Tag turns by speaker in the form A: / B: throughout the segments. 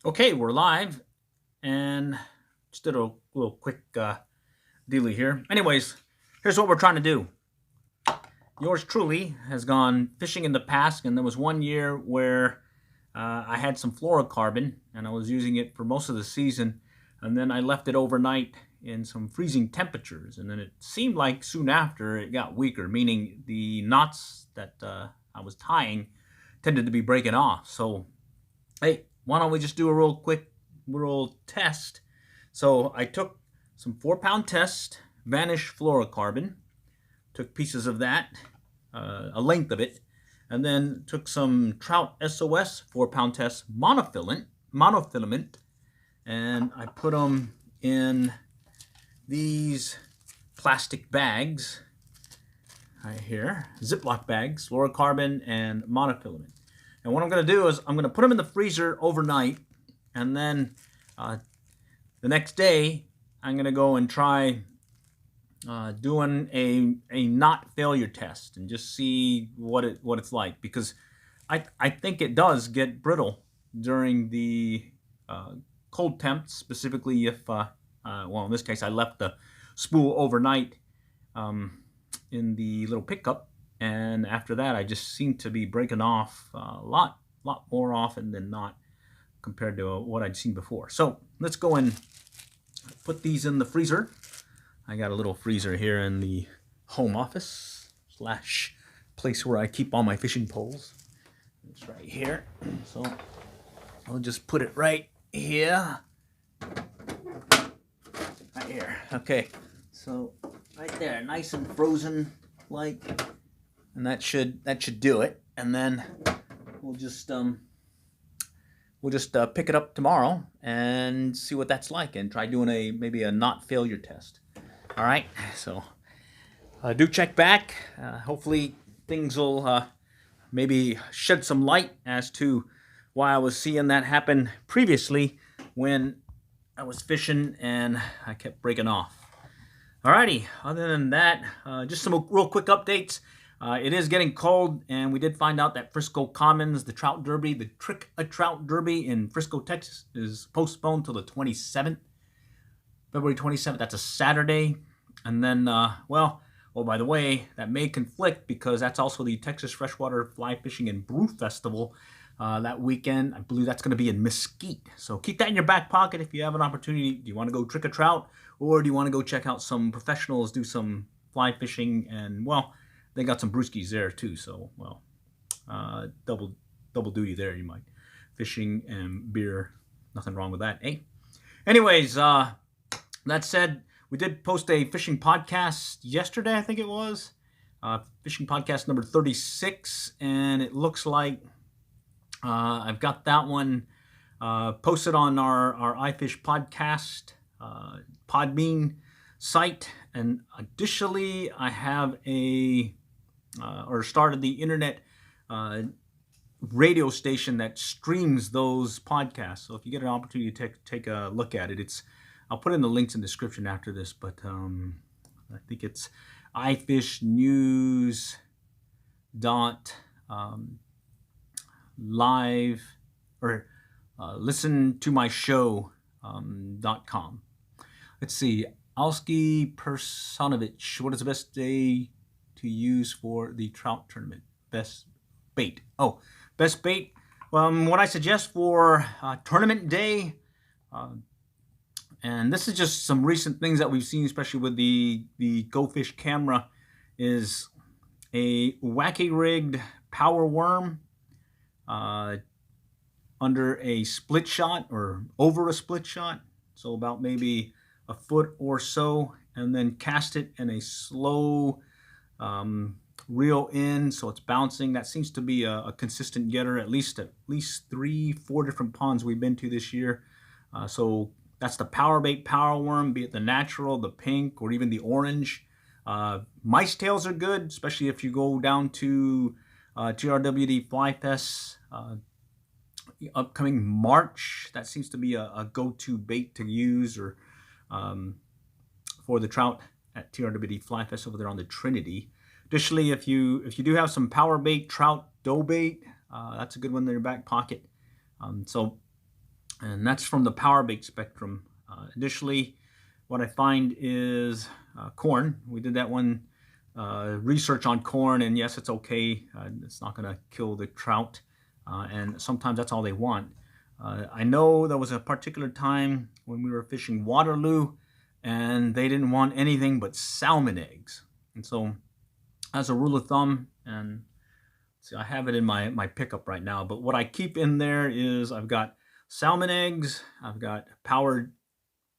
A: Okay, we're live and just did a little quick dealy here. Anyways, here's what we're trying to do. Yours truly has gone fishing in the past, and there was one year where I had some fluorocarbon and I was using it for most of the season, and then I left it overnight in some freezing temperatures, and then it seemed like soon after it got weaker, meaning the knots that I was tying tended to be breaking off. So hey, why don't we just do a real quick real test? So I took some 4 pound test, vanished fluorocarbon, took pieces of that, a length of it, and then took some Trout SOS 4 pound test monofilament, and I put them in these plastic bags right here, Ziploc bags, fluorocarbon and monofilament. And what I'm going to do is I'm going to put them in the freezer overnight, and then the next day I'm going to go and try doing a knot failure test and just see what it's like, because I think it does get brittle during the cold temps, specifically if well, in this case I left the spool overnight in the little pickup, and after that I just seem to be breaking off a lot more often than not compared to what I'd seen before. So let's go and put these in the freezer. I got a little freezer here in the home office slash place where I keep all my fishing poles. It's right here. So I'll just put it right here. Right here. Okay. So right there, nice and frozen like, and that should do it. And then we'll just pick it up tomorrow and see what that's like, and try doing maybe a knot failure test. All right, so do check back. Hopefully things will maybe shed some light as to why I was seeing that happen previously when I was fishing and I kept breaking off. Alrighty, other than that, just some real quick updates. It is getting cold, and we did find out that Frisco Commons, the Trout Derby, the Trick-a-Trout Derby in Frisco, Texas, is postponed till the 27th. February 27th, that's a Saturday. And then, well, by the way, that may conflict because that's also the Texas Freshwater Fly Fishing and Brew Festival that weekend. I believe that's going to be in Mesquite. So keep that in your back pocket if you have an opportunity. Do you want to go trick a trout, or do you want to go check out some professionals do some fly fishing? And, well, they got some brewskis there too. So, well, double duty there, you might. Fishing and beer, nothing wrong with that, eh? Anyways, that said, we did post a fishing podcast yesterday, I think it was. Fishing podcast number 36, and it looks like I've got that one posted on our iFish podcast Podbean site. And additionally, I have started the internet radio station that streams those podcasts. So if you get an opportunity to take a look at it, I'll put in the links in the description after this, but I think it's ifishnews live or listen to my show.com. Let's see, Alski Personovich, what is the best day to use for the trout tournament? Best bait. Best bait. What I suggest for tournament day, and this is just some recent things that we've seen, especially with the Go Fish camera, is a wacky rigged power worm under a split shot or over a split shot, so about maybe a foot or so, and then cast it in a slow reel in, so it's bouncing. That seems to be a consistent getter, at least 3-4 different ponds we've been to this year. So that's the power bait power worm, be it the natural, the pink, or even the orange. Mice tails are good, especially if you go down to TRWD Fly Fest upcoming March. That seems to be a go-to bait to use, or for the trout at TRWD Fly Fest over there on the Trinity. Additionally, if you do have some power bait trout dough bait, that's a good one in your back pocket. So and that's from the power bait spectrum. Additionally, what I find is corn. We did that one research on corn, and yes, it's okay. It's not going to kill the trout, and sometimes that's all they want. I know there was a particular time when we were fishing Waterloo, and they didn't want anything but salmon eggs. And so, as a rule of thumb, and see, I have it in my pickup right now, but what I keep in there is I've got salmon eggs, I've got powered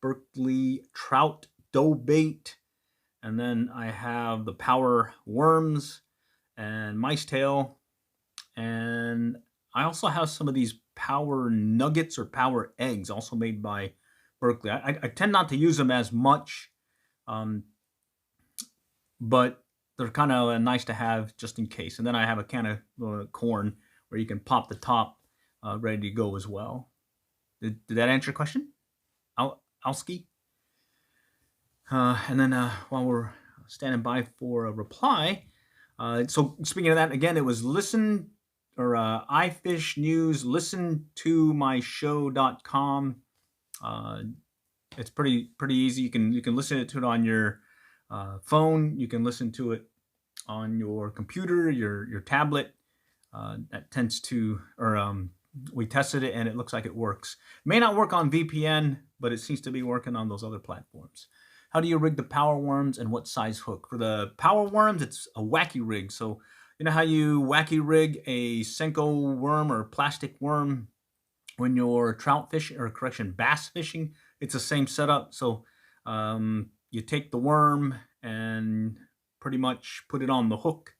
A: Berkeley trout dough bait, and then I have the power worms and mice tail, and I also have some of these power nuggets or power eggs, also made by Berkeley. I tend not to use them as much, but they're kind of nice to have just in case. And then I have a can of corn where you can pop the top ready to go as well. Did that answer your question, Alski? And then while we're standing by for a reply, so speaking of that, again, it was iFish News, listentomyshow.com. It's pretty easy. You can listen to it on your phone. You can listen to it on your computer, your tablet. That tends to, we tested it and it looks like it works. It may not work on VPN, but it seems to be working on those other platforms. How do you rig the power worms and what size hook? For the power worms, it's a wacky rig. So you know how you wacky rig a Senko worm or plastic worm when you're trout fishing, or correction, bass fishing? It's the same setup. So you take the worm and pretty much put it on the hook,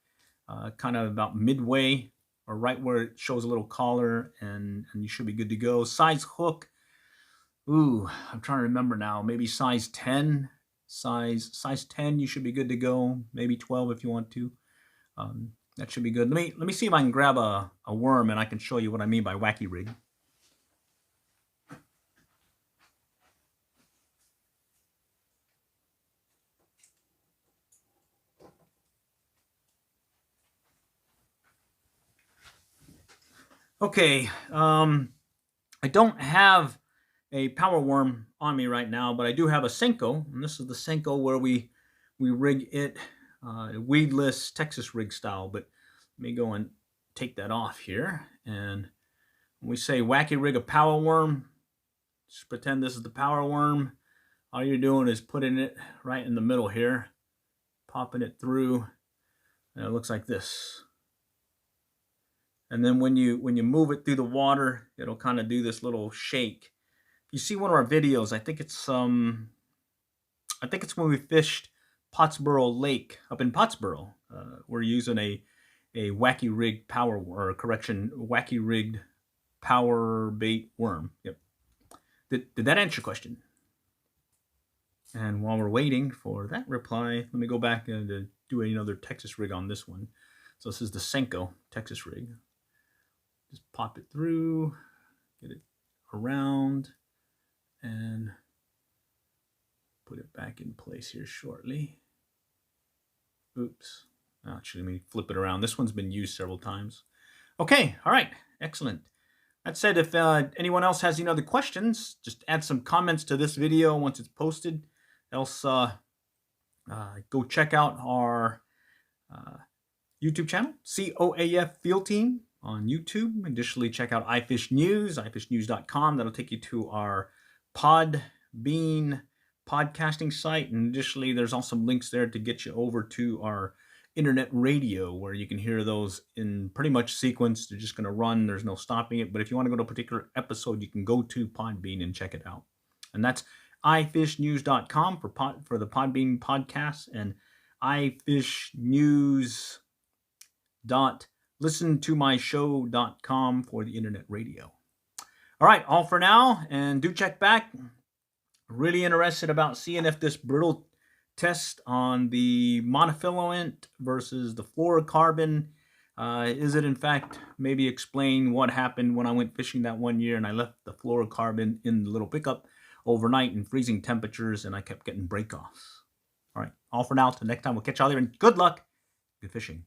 A: kind of about midway or right where it shows a little collar, and you should be good to go. Size hook, ooh, I'm trying to remember now. Maybe size 10. Size 10, you should be good to go. Maybe 12 if you want to. That should be good. Let me see if I can grab a worm and I can show you what I mean by wacky rig. Okay, I don't have a power worm on me right now, but I do have a Senko, and this is the Senko where we rig it weedless Texas rig style. But let me go and take that off here, and when we say wacky rig a power worm, just pretend this is the power worm. All you're doing is putting it right in the middle here, popping it through, and it looks like this. And then when you move it through the water, it'll kind of do this little shake. You see one of our videos, I think it's when we fished Pottsboro Lake up in Pottsboro. We're using a wacky rigged power, or correction, wacky rigged power bait worm. Yep. Did that answer your question? And while we're waiting for that reply, let me go back and do another Texas rig on this one. So this is the Senko Texas rig. Just pop it through, get it around, and put it back in place here shortly. Oops. Actually, let me flip it around. This one's been used several times. Okay, all right, excellent. That said, if anyone else has any other questions, just add some comments to this video once it's posted. Else, go check out our YouTube channel, COAF Field Team on YouTube. Additionally, check out iFish News, ifishnews.com. That'll take you to our Podbean podcasting site. And additionally, there's also links there to get you over to our internet radio, where you can hear those in pretty much sequence. They're just going to run. There's no stopping it. But if you want to go to a particular episode, you can go to Podbean and check it out. And that's ifishnews.com for the Podbean podcast, and ifishnews.listentomyshow.com for the internet radio. All right, all for now, and do check back. Really interested about seeing if this brittle test on the monofilament versus the fluorocarbon, is it in fact maybe explain what happened when I went fishing that one year and I left the fluorocarbon in the little pickup overnight in freezing temperatures and I kept getting break-offs. All right, all for now. Till next time, we'll catch y'all there, and good luck. Good fishing.